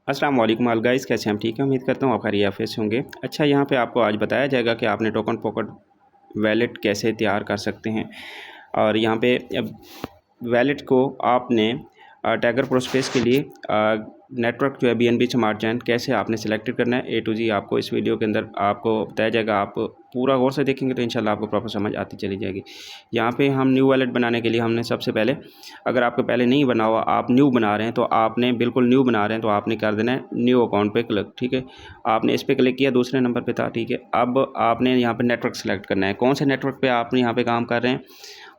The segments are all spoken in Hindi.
अस्सलाम वालेकुम ऑल गाइस, कैसे हैं? हम ठीक है, उम्मीद करता हूँ आप खैरियत से होंगे। अच्छा, यहाँ पे आपको आज बताया जाएगा कि आपने टोकन पॉकेट वैलेट कैसे तैयार कर सकते हैं। और यहाँ पे अब वैलेट को आपने टाइगर प्रोस्पेस के लिए नेटवर्क जो है BNB स्मार्ट चैन कैसे आपने सेलेक्ट करना है, A to Z आपको इस वीडियो के अंदर आपको बताया जाएगा। आप पूरा गौर से देखेंगे तो इंशाल्लाह आपको प्रॉपर समझ आती चली जाएगी। यहाँ पे हम न्यू वैलेट बनाने के लिए हमने सबसे पहले, अगर आपको पहले नहीं बना हुआ, आप न्यू बना रहे हैं तो आपने बिल्कुल न्यू बना रहे हैं तो आपने कर देना है न्यू अकाउंट पे क्लिक। ठीक है, आपने इस पर क्लिक किया, दूसरे नंबर पे था। ठीक है, अब आपने यहाँ पे नेटवर्क सेलेक्ट करना है, कौन से नेटवर्क पे आप यहाँ पे काम कर रहे हैं।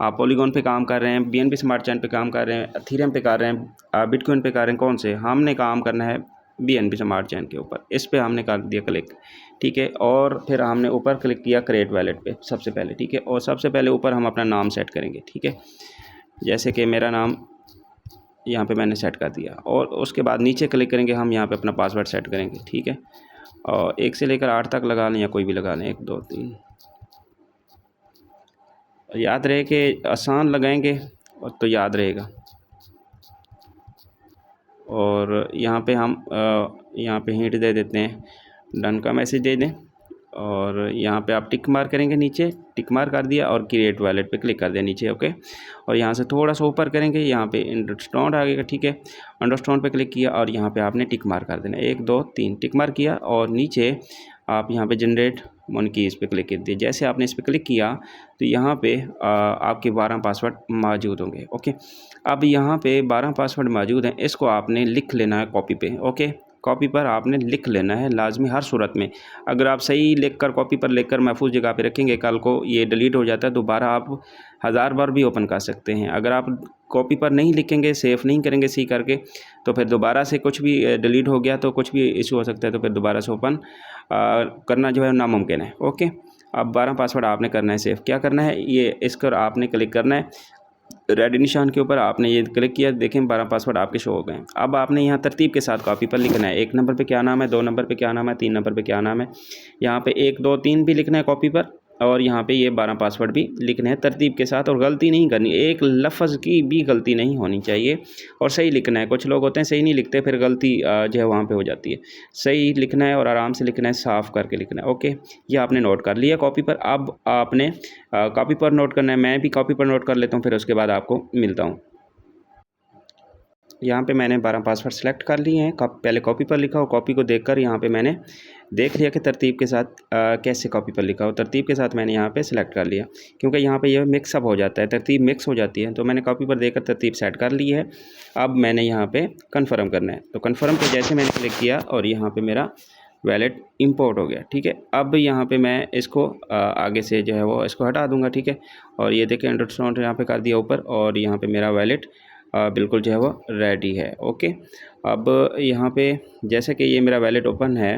आप पॉलीगॉन पे काम कर रहे हैं, BNB स्मार्ट चैन पे काम कर रहे हैं, एथेरियम पे कर रहे हैं, बिटकॉइन पे कर रहे हैं, कौन से हमने काम करना है BNB स्मार्ट चैन के ऊपर। इस पे हमने कर दिया क्लिक। ठीक है, और फिर हमने ऊपर क्लिक किया क्रिएट वैलेट पे सबसे पहले। ठीक है, और सबसे पहले ऊपर हम अपना नाम सेट करेंगे। ठीक है, जैसे कि मेरा नाम यहाँ पे मैंने सेट कर दिया, और उसके बाद नीचे क्लिक करेंगे, हम यहाँ पे अपना पासवर्ड सेट करेंगे। ठीक है, और 1 से लेकर 8 तक लगा लें या कोई भी लगा लें, 1 2 3। याद रहे कि आसान लगाएंगे और तो याद रहेगा। और यहाँ पे हम यहाँ पे हिंट दे देते हैं, डन का मैसेज दे दें, और यहाँ पे आप टिक मार करेंगे, नीचे टिक मार कर दिया और क्रिएट वैलेट पे क्लिक कर दिया नीचे। ओके, और यहाँ से थोड़ा सा ऊपर करेंगे, यहाँ पे अंडरस्टैंड आ गया। ठीक है, अंडरस्टैंड पे क्लिक किया और यहाँ पे आपने टिक मार कर देना, 1 2 3 टिक मार किया, और नीचे आप यहाँ पे जनरेट मन की इस पर क्लिक कर दिए। जैसे आपने इस पर क्लिक किया तो यहाँ पे आपके 12 पासवर्ड मौजूद होंगे। ओके, अब यहाँ पे 12 पासवर्ड मौजूद हैं, इसको आपने लिख लेना है कॉपी पे। ओके, कॉपी पर आपने लिख लेना है लाजमी हर सूरत में। अगर आप सही लिख कर कॉपी पर लिख कर महफूज जगह पे रखेंगे, कल को ये डिलीट हो जाता है, दोबारा आप 1000 बार भी ओपन कर सकते हैं। अगर आप कॉपी पर नहीं लिखेंगे, सेव नहीं करेंगे सी करके, तो फिर दोबारा से कुछ भी डिलीट हो गया तो कुछ भी इशू हो सकता है, तो फिर दोबारा से ओपन करना जो है नामुमकिन है। ओके, अब 12 पासवर्ड आपने करना है सेव। क्या करना है, ये इस पर आपने क्लिक करना है, रेड निशान के ऊपर आपने ये क्लिक किया, देखें 12 पासवर्ड आपके शो हो गए। अब आपने यहाँ तरतीब के साथ कॉपी पर लिखना है, 1 नंबर पे क्या नाम है, 2 नंबर पे क्या नाम है, 3 नंबर पे क्या नाम है। यहाँ पे 1 2 3 भी लिखना है कॉपी पर, और यहाँ पे ये 12 पासवर्ड भी लिखने हैं तरतीब के साथ, और गलती नहीं करनी, एक लफ्ज़ की भी गलती नहीं होनी चाहिए, और सही लिखना है। कुछ लोग होते हैं सही नहीं लिखते, फिर गलती जो है वहाँ पे हो जाती है। सही लिखना है और आराम से लिखना है, साफ़ करके लिखना है। ओके, ये आपने नोट कर लिया कॉपी पर। अब आपने कॉपी पर नोट करना है, मैं भी कॉपी पर नोट कर लेता हूँ, फिर उसके बाद आपको मिलता हूँ। यहाँ पे मैंने 12 पासवर्ड सेलेक्ट कर लिए हैं, पहले कॉपी पर लिखा हो, कॉपी को देखकर यहाँ पे मैंने देख लिया कि तरतीब के साथ कैसे कॉपी पर लिखा हो, तरतीब के साथ मैंने यहाँ पे सिलेक्ट कर लिया, क्योंकि यहाँ पे ये मिक्सअप हो जाता है, तरतीब मिक्स हो जाती है, तो मैंने कॉपी पर देखकर तरतीब सेट कर ली है। अब मैंने यहाँ पे कन्फर्म करना है, तो कन्फर्म पे जैसे मैंने क्लिक किया और यहाँ पर मेरा वैलेट इंपोर्ट हो गया। ठीक है, अब यहाँ पे मैं इसको आगे से जो है वो इसको हटा दूंगा। ठीक है, और ये देखें अंडरस्टैंड यहाँ पे कर दिया ऊपर, और यहाँ पे मेरा वैलेट बिल्कुल जो है वो रेडी है। ओके, अब यहाँ पे जैसे कि ये मेरा वैलेट ओपन है,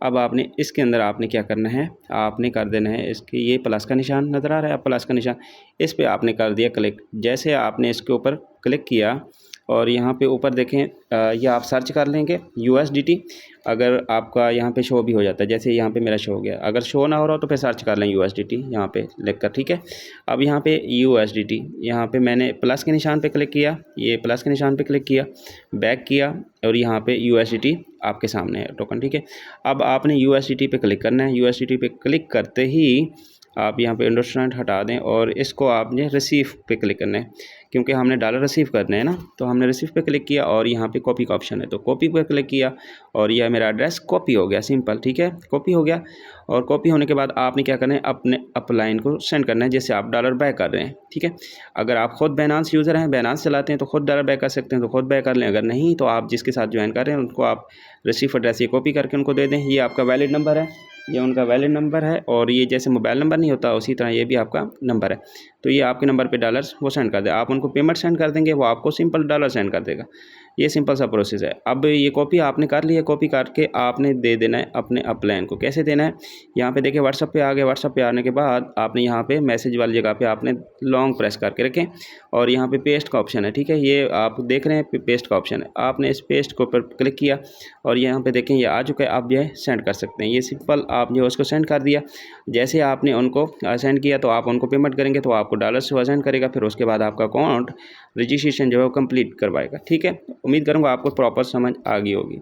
अब आपने इसके अंदर आपने क्या करना है, आपने कर देना है इसके, ये प्लस का निशान नज़र आ रहा है, प्लस का निशान, इस पर आपने कर दिया क्लिक। जैसे आपने इसके ऊपर क्लिक किया और यहाँ पे ऊपर देखें, ये आप सर्च कर लेंगे USDT, अगर आपका यहाँ पे शो भी हो जाता है, जैसे यहाँ पे मेरा शो हो गया। अगर शो ना हो रहा हो तो फिर सर्च कर लें USDT यहाँ पे लिख कर। ठीक है, अब यहाँ पे USDT, यहाँ पे मैंने प्लस के निशान पे क्लिक किया, ये प्लस के निशान पे क्लिक किया, बैक किया, और यहाँ पे USDT आपके सामने है टोकन। ठीक है, अब आपने USDT पे क्लिक करना है। USDT पे क्लिक करते ही आप यहाँ पे अंडरस्टैंड हटा दें, और इसको आपने रिसीव पे क्लिक करना है, क्योंकि हमने डॉलर रिसीव करना है ना, तो हमने रिसीव पे क्लिक किया, और यहाँ पे कॉपी का ऑप्शन है तो कॉपी पे क्लिक किया, और यह मेरा एड्रेस कॉपी हो गया, सिंपल। ठीक है, कॉपी हो गया, और कॉपी होने के बाद आपने क्या करना है, अपने अपलाइन को सेंड करना है, जैसे आप डॉलर बैक कर रहे हैं। ठीक है, अगर आप खुद बाइनेंस यूज़र हैं, बाइनेंस चलाते हैं, तो खुद डॉलर बैक कर सकते हैं, तो खुद बैक कर लें। अगर नहीं तो आप जिसके साथ ज्वाइन कर रहे हैं उनको आप रिसीव एड्रेस ये कॉपी करके उनको दे दें। ये आपका वैलिड नंबर है, ये उनका वैलिड नंबर है, और ये जैसे मोबाइल नंबर नहीं होता उसी तरह ये भी आपका नंबर है, तो ये आपके नंबर पे डॉलर्स वो सेंड कर दे। आप उनको पेमेंट सेंड कर देंगे, वो आपको सिंपल डॉलर सेंड कर देगा। ये सिंपल सा प्रोसेस है। अब ये कॉपी आपने कर ली है, कॉपी करके आपने दे देना है अपने अपलाइन को। कैसे देना है, यहाँ पे देखिए व्हाट्सअप पे आ गए। व्हाट्सअप पे आने के बाद आपने यहाँ पे मैसेज वाली जगह पे आपने लॉन्ग प्रेस करके रखें, और यहाँ पे पेस्ट का ऑप्शन है। ठीक है, ये आप देख रहे हैं पेस्ट का ऑप्शन है, आपने इस पेस्ट को ऊपर क्लिक किया, और यहाँ पे देखें ये आ चुका है, आप जो है सेंड कर सकते हैं। ये सिंपल आप जो है उसको सेंड कर दिया। जैसे आपने उनको सेंड किया तो आप उनको पेमेंट करेंगे, तो आपको डॉलर से सेंड करेगा, फिर उसके बाद आपका अकाउंट रजिस्ट्रेशन जो है वो कंप्लीट करवाएगा। ठीक है, उम्मीद करूँगा आपको प्रॉपर समझ आ गई होगी।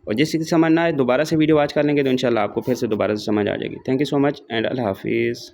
और जिस चीज़ की समझ ना आए दोबारा से वीडियो वॉच कर लेंगे तो इंशाल्लाह आपको फिर से दोबारा से समझ आ जाएगी। Thank you so much and अल्लाह हाफिज़।